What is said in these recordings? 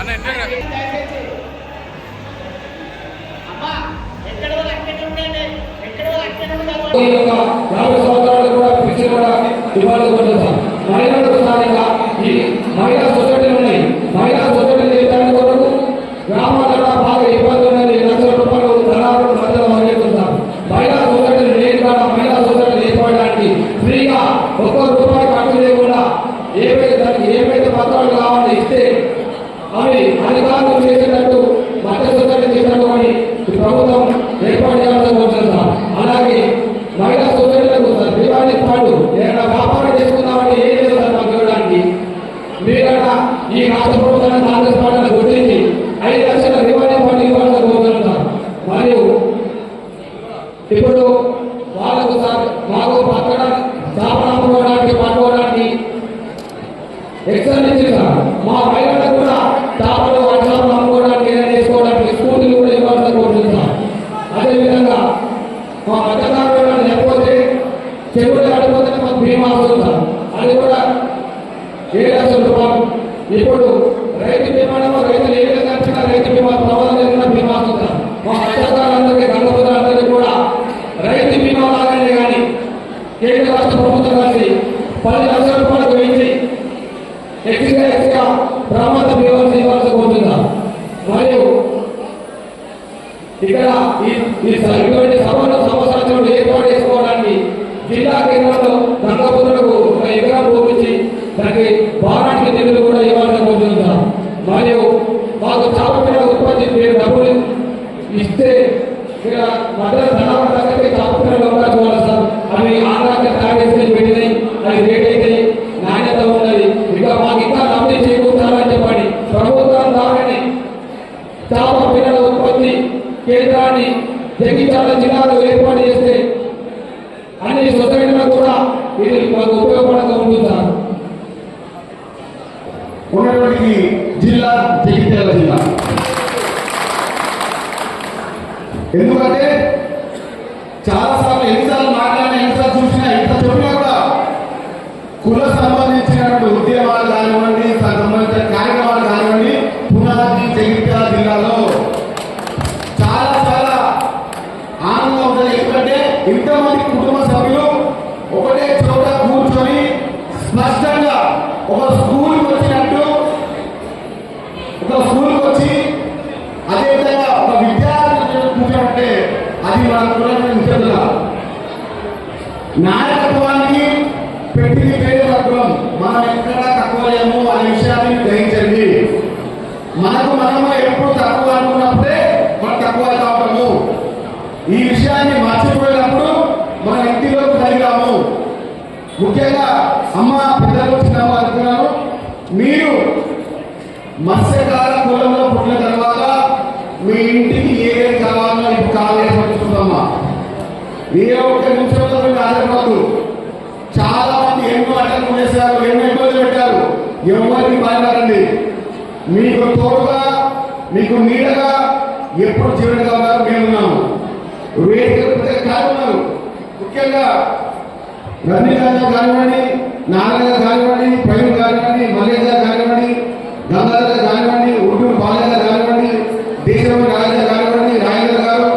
మహిళా సొసైటీలు ఉన్నాయి. మహిళా సొసైటీ చేయడానికి కొరకు గ్రామాలలో బాగా ఇబ్బంది ఉన్నది. లక్షల రూపాయలు ధనాలు మధ్యలో మొదలెడుతున్నారు. మహిళా సొసైటీలు నేను కూడా మహిళా సొసైటీలు ఏర్పడడానికి ఫ్రీగా ఒక్క రూపాయి ఖర్చు లేకుండా ఏవైతే పత్రాలు కావాలని ఇస్తే అవి అధికారులు చేసేటట్టు మధ్య సొసైటీ చేసినటువంటి ప్రభుత్వం ఏర్పాటు చేయాలని కోరుతున్నాం. అలాగే మహిళా సొసైటీలకు దివాళీ ఫండ్ ఏదైనా వ్యాపారం చేసుకుందామని ఏం లేదు సార్ మాకు ఇవ్వడానికి. మీరైనా ఈ రాష్ట్ర ప్రభుత్వాన్ని కాంగ్రెస్ పార్టీని గుర్తించి 5 లక్షల దివాళీ ఫండ్ ఇవ్వాలని కోరుతున్నాం. మరియు ఇప్పుడు వాళ్ళకు సార్ మాకు పట్టుకోవడానికి ఎక్సల్ ఇచ్చింది సార్. మా మహిళలకు కూడా టాపర్లు వర్షాలు అమ్ముకోవడానికి ఏదైనా చేసుకోవడానికి స్కూటీలు కూడా ఇవ్వాలని కోరుతున్నాం. అదేవిధంగా మా మధ్యకారులు లేకపోతే చెరువులు ఆడిపోతే మాకు బీమా వస్తుంది. అది కూడా 7 లక్షల రూపాయలు. ఇప్పుడు రైతు బీమాలో రైతులు ఏ విధంగా రైతు బీమా ప్రమాదం జరిగిన బీమా వస్తుంది. మా మధ్యకారులందరికీ రంగపుత్రులందరికీ కూడా రైతు బీమా లాగానే కానీ కేంద్ర రాష్ట్ర ప్రభుత్వం కలిసి 10 లక్షల రూపాయలకు వేయించి ఎక్స్గా ప్రమాద బీమా ఇవ్వాల్సి కోరుతుందా. మరియు ఇక్కడ ఇటువంటి సభలు సంవత్సరాలు ఏర్పాటు చేసుకోవడానికి జిల్లా కేంద్రంలో రంగపుత్రులకు 1 ఎకరం భూమించి దానికి భారానికి నిధులు కూడా ఇవ్వాలని కోరుతుందా. మరియు మాకు చాపపిల్ల ఉత్పత్తి డబ్బులు ఇస్తే ఇక్కడ మధ్య ధనాల దగ్గరికి చాపపిల్లలు ఉండాలి సార్. అవి ఆంధ్రాకి తయారు చేసి పెట్టినాయి. అది రేట్ అయితే నాణ్యత ఉన్నది. ఇక మాకు ఇంకా లబ్ధి చేకూర్చాలని చెప్పండి. ప్రభుత్వం ద్వారానే చాప పిల్లల ఉత్పత్తి కేంద్రాన్ని జగిత్యాల జిల్లాలో ఏర్పాటు చేస్తే అన్ని సొసైటీలకు కూడా ఇది మాకు ఉపయోగపడక ఉంటుంది సార్. ఉన్నటువంటి జిల్లా జగిత్యాల జిల్లా. ఎందుకంటే చాలాసార్లు ఎన్నిసార్లు మాట్లాడినా ఎన్నిసార్లు చూసినా ఎంత చెప్పినా కూడా కుల సంబంధించినటువంటి ఉద్యమాలు కానివ్వండి, సంబంధించిన కార్యక్రమాలు కానివ్వండి, పునాది జగిత్యాల జిల్లాలో చాలా చాలా ఆనందంగా ఉంటుంది. ఎందుకంటే ఇంతమంది కుటుంబ సభ్యులు ఒకటే చోట కూర్చొని స్పష్టంగా ఒక స్కూల్కి వచ్చినట్టు, ఒక స్కూల్కి వచ్చి అదేవిధంగా ఒక విద్యార్థి కూర్చోబట్టే అది మన కులం నాయకత్వానికి పెట్టింది పేరు కులం. మనం ఎక్కడ తక్కువ లేము అనే విషయాన్ని గ్రహించండి. మనకు మనము ఎప్పుడు తక్కువ అనుకున్నప్పుడే మనం తక్కువ కావటము. ఈ విషయాన్ని మర్చిపోయినప్పుడు మన ఇంటిలోకి కలిగాము. ముఖ్యంగా అమ్మ పెద్దలు వచ్చినాము అనుకున్నాను. మీరు మత్స్యకార కులంలో పుట్టిన తర్వాత మీ ఇంటికి ఏమేమి కావాలో ఇప్పుడు కావాలని పట్టుకుంటామా. ఏ ఒక్క నిమిషంలో మీరు ఆధారపడదు. చాలా మంది ఎన్నో అటెంప్ట్ చేశారు, ఎన్నో ఇబ్బందులు పెట్టారు. ఎవరికి బాధపడండి. మీకు తోడుగా మీకు నీడగా ఎప్పుడు జీవనగా ఉన్నారు. మేమున్నాము. వేదిక కారణాలు ముఖ్యంగా రజనీ గారు కానివ్వండి, నారాయణ కానివ్వండి, ప్రవీణ్ కానివ్వండి, మల్లేష్ గారు కానివ్వండి, గంగాధర్ కానివ్వండి, ఉర్దూరు బాలయ్య కానివ్వండి, దేశం రాజేంద్ర కానివ్వండి, రాజేంద్ర గారు,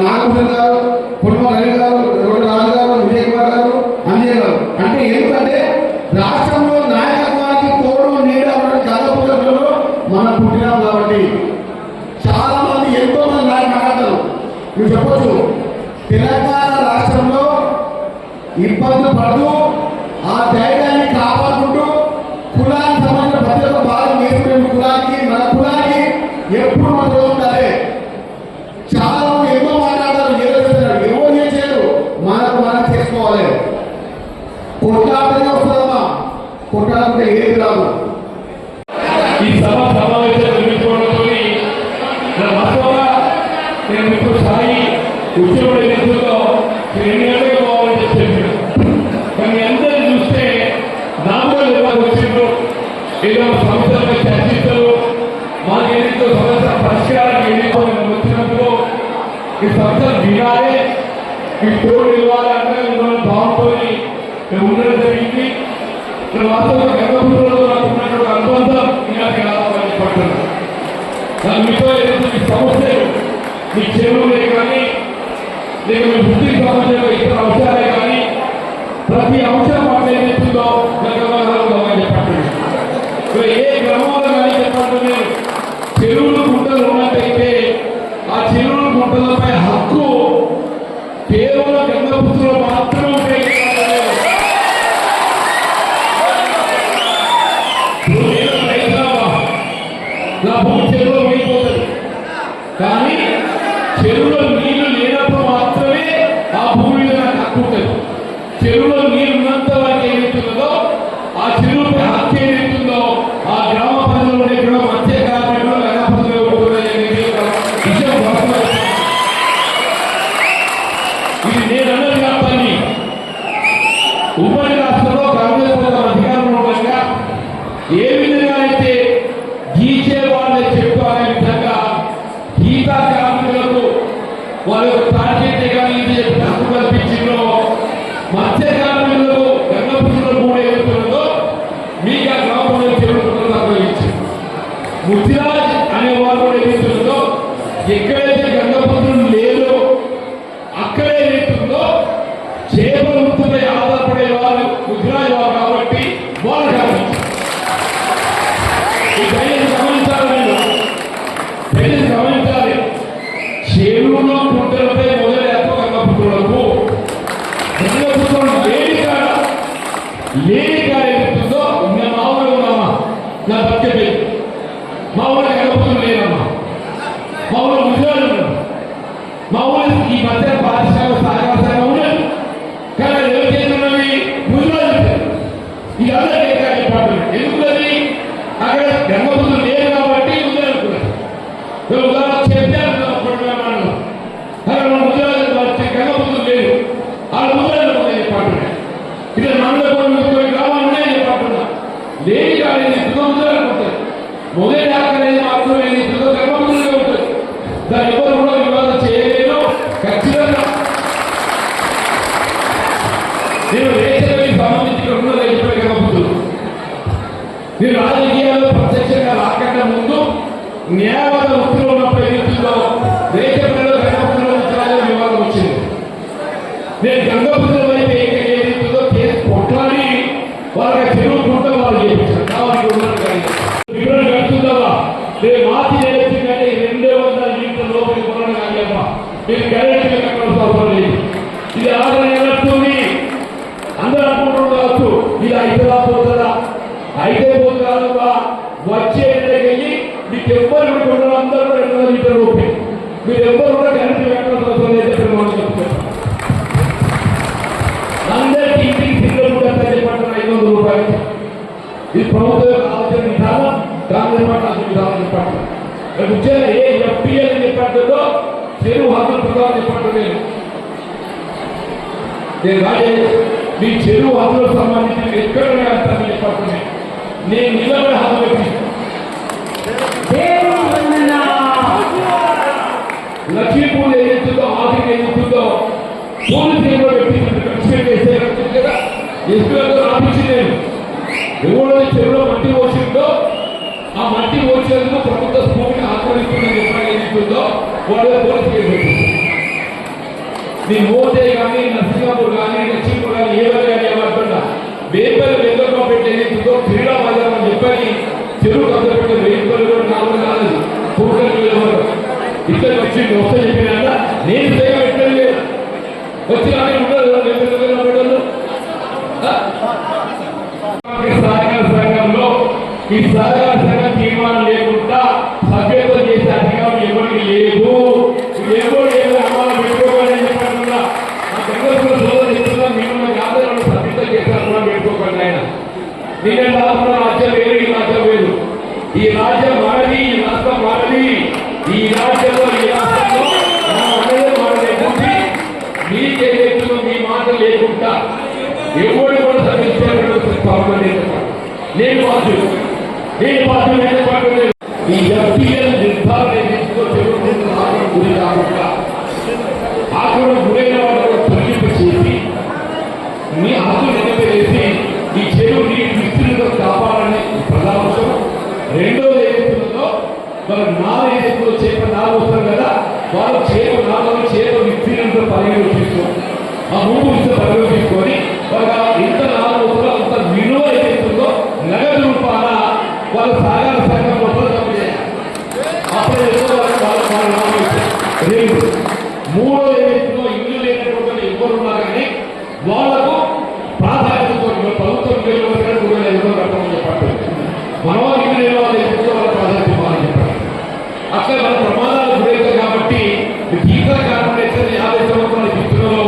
నాగభూషణ్ గారు, పొన్మ రవి గారు, రోడ్డు రాజు గారు, విజయ్ కుమార్ గారు, అంజయ్ గారు. అంటే ఎందుకంటే రాష్ట్రంలో నాయకత్వానికి తోడు నీడ కథపుత్రులు మనం పుట్టినాం కాబట్టి చాలా మంది ఎంతో మంది నాయకులు మాట్లాడతారు. మీరు చెప్పొచ్చు తెలంగాణ రాష్ట్రంలో ఇబ్బందులు పడుతూ ఆ ధైర్యాన్ని కాపాడుకుంటూ కులానికి సంబంధించిన ప్రతి ఒక్క భాగం నేర్చుకునే కులానికి మన కులానికి ఎప్పుడు మనం ఉండాలి. చాలా మంది ఎన్నో మాట్లాడతారు, ఏదో చేస్తారు, ఏమో చేశారు. మనకు మనం చేసుకోవాలి. కొట్లాటనే వస్తుందమ్మా, కొట్లాడుకుంటే ఏది రాదు. ఈ సమావేశం నిర్మించుకోవడంతో నేను ఇప్పుడు సాయి ఉద్యోగుల ఎన్నికల్లో 2 గంటలకు పోవాలని చెప్పాను. కానీ అందరూ చూస్తే నాలుగు వచ్చిండ్రు. ఏదో సంస్థలపై చర్చిస్తారు. మాకు ఎన్నికలు సమస్య పరిష్కారానికి ఎన్నికలు వచ్చినప్పుడు ఈ సంస్థలు వినాలి, ఈ తోడు ఇవ్వాలి అంటే భావంతో ఉండడం జరిగింది. వాస్తవంగా గర్భంలో నాకు ఉన్నటువంటి అనుబంధం ఇంకా మీతో ఏదైతే మీ సమస్యలు మీ చెరువులే కానీ లేక మీ వృత్తికి సంబంధించిన ఇతర అంశాలే కానీ ప్రతి అంశం పట్ల ఏదైతుందో చెప్పండి. ఏ గ్రామంలో కానీ చెప్పండి చెరువులు గుంటలు ఉన్నట్టయితే ఆ చెరువులు గుంటలపై హక్కు కేవలం గంగపుత్రులు మాత్రమే నా భూమి చెరువులో అయిపోతుంది. కానీ చెరువులో నీళ్లు లేనప్పుడు మాత్రమే ఆ భూమి మీద నాకు హక్కు ఉంటుంది. చెరువులో నీరు ఉన్నంత వరకు ఏదైతుందో ఆ చెరువుపై హక్కు ఏదైతుందో ఆ గ్రామ ప్రజలు ఇక్కడ మధ్య కార్మికులు గంగపుత్రులు విషయం ఇది నేను అన్నది కాబట్టి ఉమ్మడి రాష్ట్రంలో కాంగ్రెస్ ప్రభుత్వం అధికారంలో ఉండగా ఏ విధంగా అయితే గీచే వాళ్ళే చెప్పు అనే విధంగా గీతా కార్మికులకు వాళ్ళ యొక్క టార్గెట్ కానీ ఇది హక్కు కల్పించిందో మత్స్య కార్మికులకు గంగపుత్రుల మూడు ఏమవుతున్నదో మీకు ఆ గ్రామంలో చెరువులు అప్పగించారు. ముద్రాజ్ అనే వాళ్ళు ఏమవుతున్నదో ఎక్కడైతే గంగపుత్రులు లేదో అక్కడే ఏమవుతుందో చేపల వృత్తిపై ఆధారపడే వాళ్ళు ముద్రాజ్ వాళ్ళు కాబట్టి వాళ్ళు గమనించారు. గమనించాలి చెరువులో గుంటలపై మొదలెత్త గంగపుత్రులకు గంగపుత్రులు లేని కాడ ఏమవుతుందో ఇంకా మా ఊళ్ళో ఉన్నామా నా బతికే మా ఊళ్ళో గంగపుత్రులు లేదమ్మా మా ఊళ్ళో ముద్రాలు ఉన్నారు. మా ఊళ్ళో ఈ మధ్య పారిశ్రామిక సహకార సంఘం ఉన్నది కానీ ఎవరు చేస్తున్నవి ముద్రాలు ఇది అందరికీ డిపార్ట్మెంట్ ఎందుకున్నది అక్కడ గంగపుత్రులు లేదు కాబట్టి ముద్రాలు ఉదాహరణ చెప్పారు గంగపుత్రులు లేదు వాళ్ళ ముద్రాలు ఉన్నాయి డిపార్ట్మెంట్ ఇది మండలి గ్రామాలు ఉన్నాయి డిపార్ట్మెంట్ లేని కానీ ముద్రాలు ఉంటుంది. మొదటి ఆకలి మాత్రమే గంగపుత్రులుగా ఉంటుంది. దాని ఎవరు కూడా వివాదం చేయలేదు. ఖచ్చితంగా నేను రేషన్కి సంబంధించి ఉన్నది చెప్పిన గంగపుత్రులు నేను రాజకీయాల్లో ప్రత్యక్షంగా రాకుండా ముందు న్యాయవాద వృత్తిలో ఉన్నప్పుడు ఏదైతుందో రేషన్లో గంగపుత్రుల వివాదం వచ్చింది. నేను గంగపుత్రుల వైపు ఏదైతుందో కేసు కొట్లాడి వాళ్ళకి చెరువుకుంటూ వాళ్ళు చేయించారు. కావాలి వివరణ కడుతుందమ్మా నేను మాతి చేసిందంటే 200 లీటర్ల లోపలికి కొనడం కాదమ్మా మీరు గ్యారెంటీ అవసరం లేదు. ఇది ఆర్డర్ ఏమవుతుంది అందరూ అనుకుంటుండవచ్చు ఇది అయితేలా పోతుందా అయితే పోతుందా వచ్చే వెళ్ళి మీకు ఎవ్వరు కూడా అందరూ 200 లీటర్ల రూపాయి మీరు ఎవ్వరు కూడా గ్యారెంటీ అవసరం లేదు చెప్తారు. అందరికీ ఇంటికి సిగ్నల్ కూడా చెప్పండి 500 రూపాయలు. ఇది ప్రభుత్వం ఆలోచన విధానం కాంగ్రెస్ పార్టీ విధానం చెప్పండి. ముఖ్యంగా ఏ ఎఫ్టీఎల్ చెప్పంటుందో చెరువు హక్కుల ప్రధానం చెప్పండి. నేను రాజేష్ మీ చెరువు హక్కులకు సంబంధించి ఎక్కడ వేస్తానని చెప్పండి. నేను నిలబడి హక్కు పెట్టి లక్ష్మీపూర్ ఏదైతుందో ఆఫీస్ ఏదైతుందో పోలీసు ఏమో పెట్టింది కదా ఎస్పీలతో రాపించి నేను ఎవరైతే చెరువులో మట్టి పోసిందో ఆ మట్టి పోసేందుకు ప్రభుత్వ భూమిని ఆక్రమిస్తుందని ఎప్పుడైనా ఏదైతుందో వాళ్ళు పోలీసు కేసు పెట్టింది. నీ మోదే కానీ నరసింహాపూర్ కానీ లక్ష్మీపూర్ కానీ ఏదైనా కానీ ఏమంటుందా వేపలు వెంకటరావు పెట్టి ఏదైతుందో క్రీడా బజార్ అని చెప్పని చెరువు కథ పెట్టే వేపలు కూడా 4 కాలేదు పూర్తి ఇక్కడ వచ్చి వస్తే చెప్పినా నేను సేవ పెట్టలేదు వచ్చి కానీ ఉండదు సహకార సంఘంలో ఈ సహకార సంఘం తీర్మానం లేకుండా సభ్యత్వం చేసే అధికారం ఎవరికి లేదు. ఎవరు ఏదో అమ్మాలు పెట్టుకోవాలని చెప్పకుండా ఆ గంగపుత్రుల సోదరు చెప్తున్నా మేము ఆధారాలను సభ్యత్వం చేస్తారని పెట్టుకోకండి. ఆయన నేనే రాష్ట్రంలో రాజ్యం వేరు ఈ రాజ్యం వేరు. ఈ రాజ్యం మారది ఈ రాష్ట్రం మారది. ఈ రాజ్యంలో ఈ రాష్ట్రంలో మారలేకుంది మీకేదైతుందో మీ మాట లేకుండా ఎవరు కూడా సభ్యత్వం నేను బాధ్యులు ఈ ఎఫ్టీఎల్ నిర్ధారణ గురి కాకుండా ఆక్రమణ గురైన వాళ్ళకు తొలగింపు చేసి మీ హక్కులు నెరవేరేసి ఈ చెరువు నీటి విస్తృతిలో కాపాడాలని ప్రధాన అంశం. రెండోది ఏదైతుందో వాళ్ళకి నాలుగు ఏదైతే చేప నాలుగు వస్తారు కదా, వాళ్ళు చేప విస్తీర్ణంతో పరిగణించుకొని ఆ మూడు పరిగణించుకొని వాళ్ళ ఎంత నాలుగు వస్తుందో అంత విలువ ఏదైతుందో నగదు రూపాన వాళ్ళ సాగర సంఘం మొత్తం జమ చేయాలి. అప్పుడే రెండు మూడో ఏదైతుందో ఇల్లు లేనటువంటి ఎవరు ఉన్నా కానీ వాళ్ళకు ప్రాధాన్యత ప్రభుత్వం కట్టమని చెప్పారు. మనం ఇల్లు లేని వాళ్ళు ఏదైతుందో వాళ్ళ ప్రాధాన్యత ఇవ్వాలని చెప్పారు. అక్కడ మన ప్రమాదాలు గురవుతాయి కాబట్టి గీతా కార్పొరేషన్ 50 సంవత్సరాల హిస్టరీలో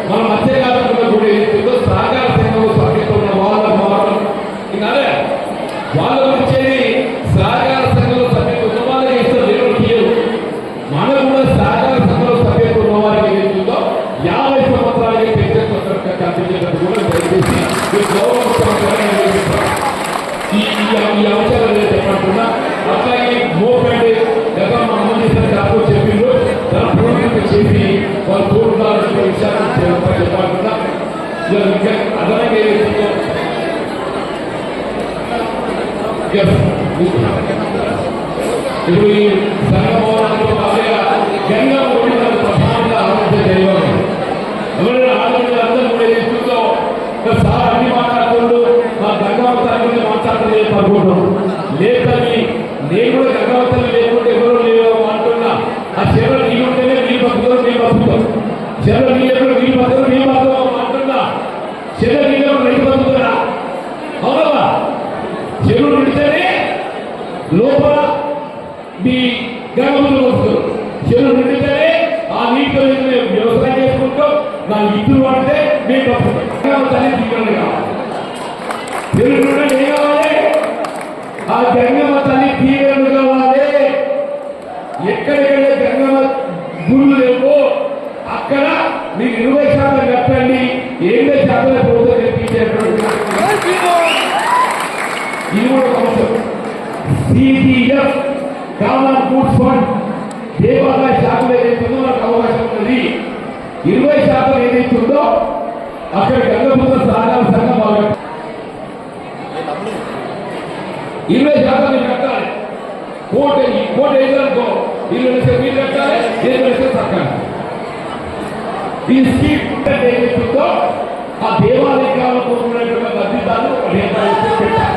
మన మత్స్యకారులకు కూడా ఏదైతుందో సహకార సంఘంలో సభ్యత ఉన్న మాత్రం ఇంకా వాళ్ళ వచ్చేది సహకార సంఘంలో సభ్యత ఉన్న వాళ్ళకి ఇస్తారు, దేవుడికి మనం కూడా సహకార సంఘంలో సభ్యత ఉన్న వారికి ఏదైతుందో 50 సంవత్సరాలకి పెంచేటట్టు కల్పించేటట్టు కూడా దయచేసి ఈ అంశాలు చెప్పంటున్నా. అట్లాగే మోపెండ్ గతం మా అమ్మ చేసిన డాక్టర్ చెప్పిండ్రు, దాని పూర్తిగా చేసి వాళ్ళు తోడుదారు విషయాలు చెప్పాలనుకున్నా. ఇంకా అదనంగా ఏదైతుందో ఇప్పుడు ఈ సంఘభవనాలతో బాగా గంగా ఓడిన ప్రధానంగా ఆలోచన చేయాలి. ఎవరైనా ఆలోచన అందరూ కూడా ఏదైతుందో సార్ అన్ని మాట్లాడుతుండ్రు, మా గంగావతారం మాట్లాడలేదు అనుకుంటాం. లేదని నేను కూడా గంగావతారం లేకుంటే ఎవరు లేవు అంటున్నా. ఆ చెరువు నీళ్ళు ఉంటేనే నీళ్ళు బతుకుతారు, నీళ్ళు బతుకుతాం. చెరువు నీళ్ళు నీళ్ళు బతుకుతారు, నీళ్ళు బతుకుతాం అంటున్నా. చెరువు నీళ్ళు రైతు బతుకుతారా? అవునవా? చెరువు నిండితేనే లోపల మీ గంగములు వస్తారు. చెరువు నిండితేనే ఆ నీటితో వ్యవసాయం చేసుకుంటాం. నా ఇద్దరు అంటే మేము బతుకుతాం. తల్లి తీవ్రంగా కావాలి. చెరువు ఏం కావాలి? ఆ గంగమ్మ తల్లి తీవ్రంగా కావాలి. ఎక్కడికెళ్ళే గంగమ్మ గురువు లేవో అక్కడ మీరు 20% కట్టండి, 80% ప్రభుత్వం కల్పించేటువంటి ఇది కూడా అవసరం. CDF కామన్ గూడ్స్ ఫండ్ దేవాలయ శాఖలో ఏదైతుందో నాకు అవకాశం ఉన్నది. 20% ఏదైతుందో అక్కడ గంగపుత్ర సహకార సంఘం బాగా 20% మీరు కట్టాలి. కోట ఏదనుకో ఇల్లు మీరు కట్టాలి, ఏదో సర్కారు. ఈ స్కీమ్ ఏదైతుందో ఆ దేవాలయాలు కోరుకున్నటువంటి అధికారులు పెట్టాలి.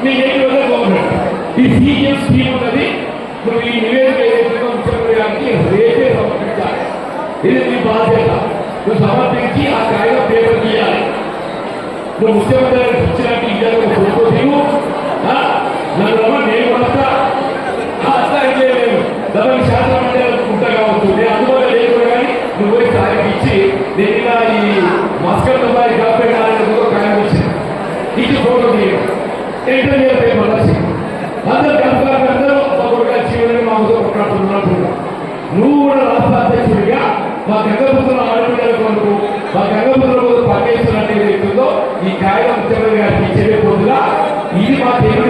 మీకు ఏంటి వల్ల గవర్నమెంట్ ఈ CGM స్కీమ్ ఉన్నది. ఇప్పుడు ఈ నివేదిక ఏదైతుందో ముఖ్యమంత్రి గారికి రేపే సమర్పించాలి. ఇది మీ బాధ్యత. నువ్వు సమర్పించి ఆ కాగితం పేపర్ తీయాలి. నువ్వు ముఖ్యమంత్రి గారికి ఇచ్చినట్టు ఇయ్యాలి. ఫోటో దిగు, నన్ను రమ్మ నేను వస్తా. అట్లా అయితే లేదు దానికి శాతం అంటే ఉంటా కావచ్చు. నేను అందువల్ల లేకుండా కానీ నువ్వు పోయి కాగితం ఇచ్చి నేను ఈ మస్కట్ అబ్బాయి కాపే కాలేజీలో కాగితం ఇచ్చాను. ఇచ్చి ఫోటో తీయడం ఇంటర్వ్యూ పేపర్ రాసి అందరూ కనుక అందరూ ఒక జీవనం మాకు కొట్లాడుతున్నట్టుగా నువ్వు కూడా రాష్ట్ర అధ్యక్షుడిగా మా గంగపుత్రుల ఆడపిల్లల కొరకు మా గంగపుత్రుల కోసం పనిచేస్తున్నట్టు ఏదైతుందో ఈ కాగితం ముఖ్యమంత్రి గారికి ఇచ్చే పొద్దుగా ఇది మా దేవుడి